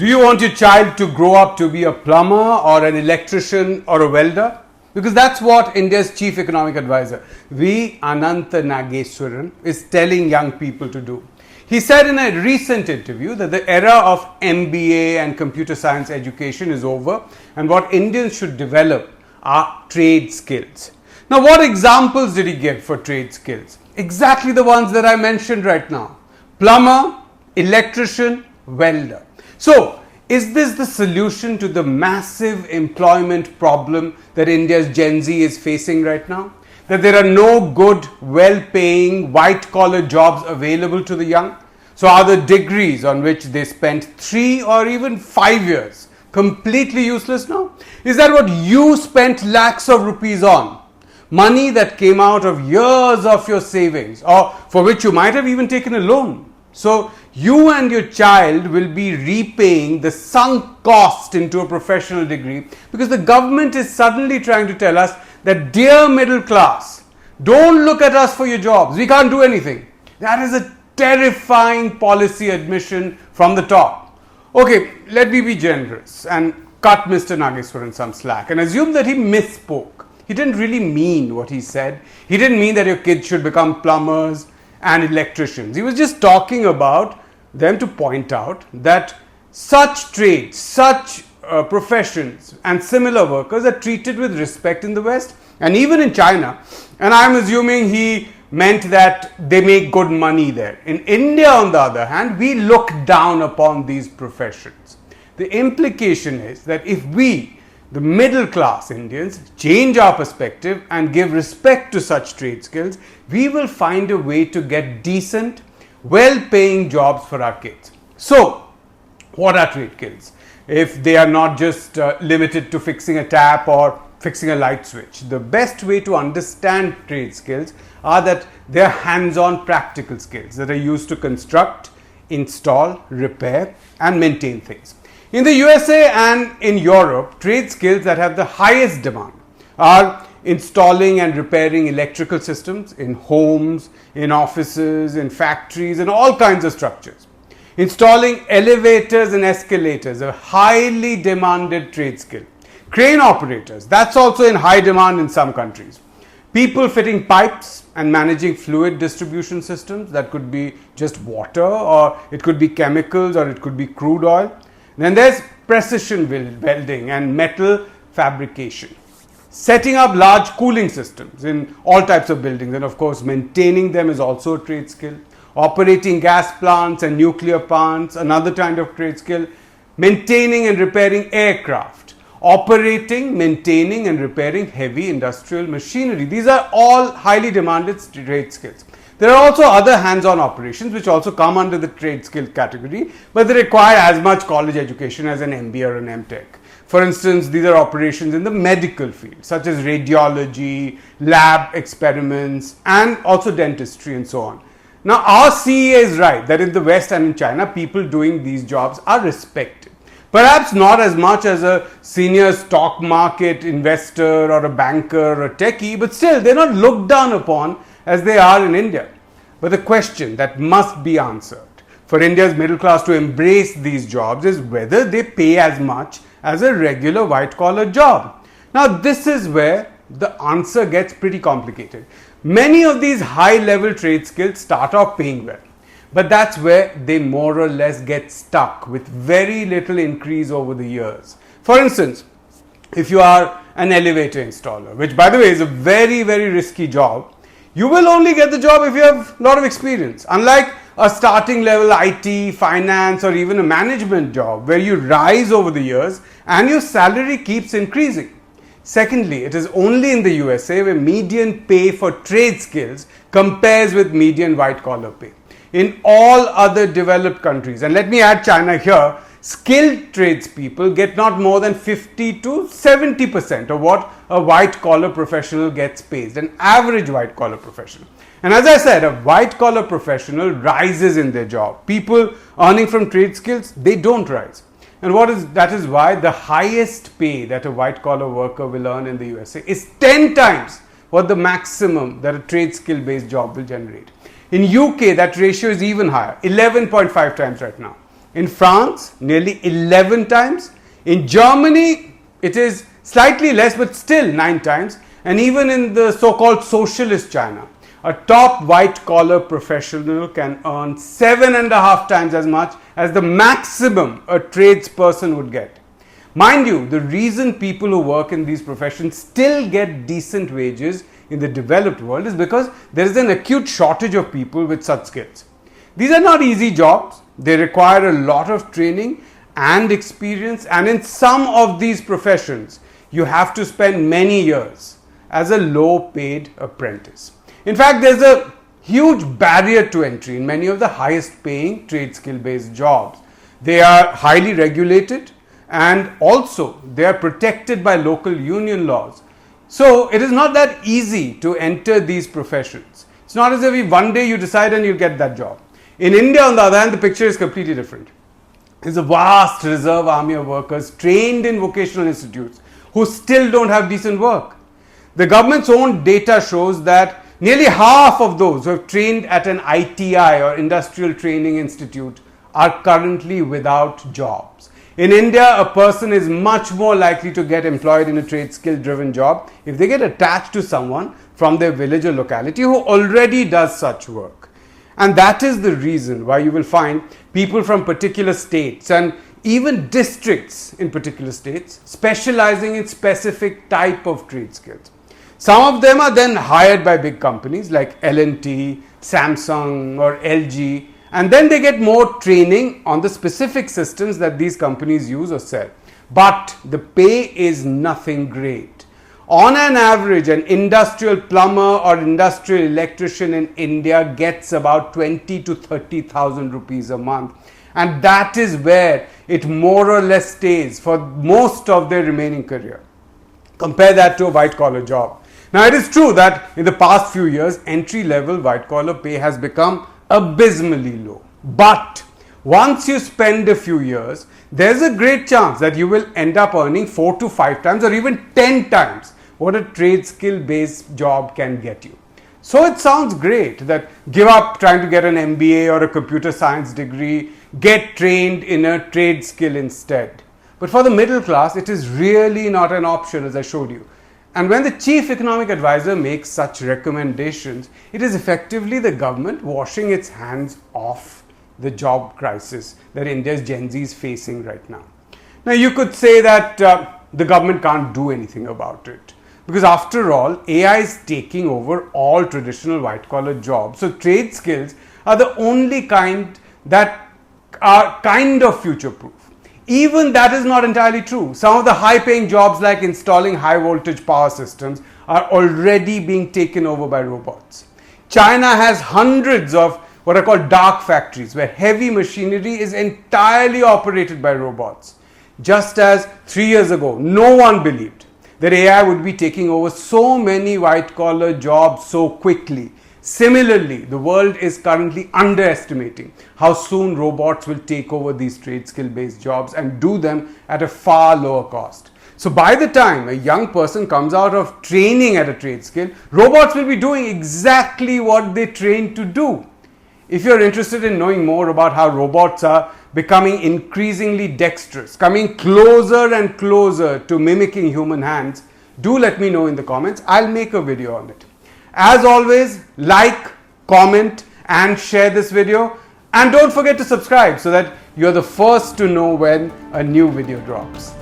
Do you want your child to grow up to be a plumber or an electrician or a welder? Because that's what India's chief economic advisor, V. Anantha Nageswaran, is telling young people to do. He said in a recent interview that the era of MBA and computer science education is over and what Indians should develop are trade skills. Now, what examples did he give for trade skills? Exactly the ones that I mentioned right now. Plumber, electrician, welder. So, is this the solution to the massive employment problem that India's Gen Z is facing right now? That there are no good, well-paying, white-collar jobs available to the young? So are the degrees on which they spent 3 or even 5 years completely useless now? Is that what you spent lakhs of rupees on? Money that came out of years of your savings, or for which you might have even taken a loan. So you and your child will be repaying the sunk cost into a professional degree because the government is suddenly trying to tell us that, dear middle class, don't look at us for your jobs. We can't do anything. That is a terrifying policy admission from the top. Okay, let me be generous and cut Mr. Nageswaran some slack and assume that he misspoke. He didn't really mean what he said. He didn't mean that your kids should become plumbers and electricians. He was just talking about them to point out that such trades, such professions and similar workers are treated with respect in the West and even in China. And I'm assuming he meant that they make good money there. In India, on the other hand, we look down upon these professions. The implication is that if we, the middle class Indians, change our perspective and give respect to such trade skills, we will find a way to get decent, well-paying jobs for our kids. So, what are trade skills? If they are not just limited to fixing a tap or fixing a light switch, the best way to understand trade skills are that they are hands-on practical skills that are used to construct, install, repair and maintain things. In the USA and in Europe, trade skills that have the highest demand are installing and repairing electrical systems in homes, in offices, in factories, and all kinds of structures. Installing elevators and escalators, a highly demanded trade skill. Crane operators, that's also in high demand in some countries. People fitting pipes and managing fluid distribution systems, that could be just water or it could be chemicals or it could be crude oil. Then there's precision welding and metal fabrication. Setting up large cooling systems in all types of buildings, and of course maintaining them is also a trade skill. Operating gas plants and nuclear plants, another kind of trade skill. Maintaining and repairing aircraft. Operating, maintaining and repairing heavy industrial machinery. These are all highly demanded trade skills. There are also other hands-on operations which also come under the trade skill category, but they require as much college education as an MBA or an MTech. For instance, these are operations in the medical field such as radiology, lab experiments and also dentistry and so on. Now, our CEA is right that in the West and in China, people doing these jobs are respected. Perhaps not as much as a senior stock market investor or a banker or a techie, but still they're not looked down upon as they are in India. But the question that must be answered for India's middle class to embrace these jobs is whether they pay as much as a regular white collar job. Now, this is where the answer gets pretty complicated. Many of these high level trade skills start off paying well, but that's where they more or less get stuck with very little increase over the years. For instance, if you are an elevator installer, which by the way is a very, very risky job, you will only get the job if you have a lot of experience. Unlike a starting level IT, finance or even a management job where you rise over the years and your salary keeps increasing. Secondly, it is only in the USA where median pay for trade skills compares with median white collar pay. In all other developed countries, and let me add China here, skilled tradespeople get not more than 50 to 70% of what a white collar professional gets paid, an average white collar professional. And as I said, a white collar professional rises in their job. People earning from trade skills, they don't rise. And that is why the highest pay that a white collar worker will earn in the USA is 10 times what the maximum that a trade skill based job will generate. In UK, that ratio is even higher, 11.5 times right now. In France, nearly 11 times. In Germany, it is slightly less, but still 9 times. And even in the so-called socialist China, a top white-collar professional can earn 7.5 times as much as the maximum a tradesperson would get. Mind you, the reason people who work in these professions still get decent wages in the developed world is because there is an acute shortage of people with such skills. These are not easy jobs. They require a lot of training and experience, and in some of these professions, you have to spend many years as a low-paid apprentice. In fact, there's a huge barrier to entry in many of the highest-paying trade skill-based jobs. They are highly regulated, and also they are protected by local union laws. So it is not that easy to enter these professions. It's not as if one day you decide and you get that job. In India, on the other hand, the picture is completely different. There's a vast reserve army of workers trained in vocational institutes who still don't have decent work. The government's own data shows that nearly half of those who have trained at an ITI or Industrial Training Institute are currently without jobs. In India, a person is much more likely to get employed in a trade skill driven job if they get attached to someone from their village or locality who already does such work. And that is the reason why you will find people from particular states and even districts in particular states specializing in specific type of trade skills. Some of them are then hired by big companies like L&T, Samsung or LG, and then they get more training on the specific systems that these companies use or sell. But the pay is nothing great. On an average, an industrial plumber or industrial electrician in India gets about 20 to 30,000 rupees a month. And that is where it more or less stays for most of their remaining career. Compare that to a white collar job. Now, it is true that in the past few years, entry level white collar pay has become abysmally low. But once you spend a few years, there's a great chance that you will end up earning 4 to 5 times or even 10 times what a trade skill based job can get you. So it sounds great that give up trying to get an MBA or a computer science degree, get trained in a trade skill instead. But for the middle class, it is really not an option, as I showed you. And when the chief economic advisor makes such recommendations, it is effectively the government washing its hands off the job crisis that India's Gen Z is facing right now. Now, you could say that the government can't do anything about it, because after all, AI is taking over all traditional white collar jobs. So trade skills are the only kind that are kind of future proof. Even that is not entirely true. Some of the high paying jobs like installing high voltage power systems are already being taken over by robots. China has hundreds of what are called dark factories where heavy machinery is entirely operated by robots. Just as 3 years ago, no one believed that AI would be taking over so many white collar jobs so quickly. Similarly, the world is currently underestimating how soon robots will take over these trade skill based jobs and do them at a far lower cost. So by the time a young person comes out of training at a trade skill, robots will be doing exactly what they trained to do. If you're interested in knowing more about how robots are becoming increasingly dexterous, coming closer and closer to mimicking human hands, do let me know in the comments. I'll make a video on it. As always, like, comment and share this video, and don't forget to subscribe so that you're the first to know when a new video drops.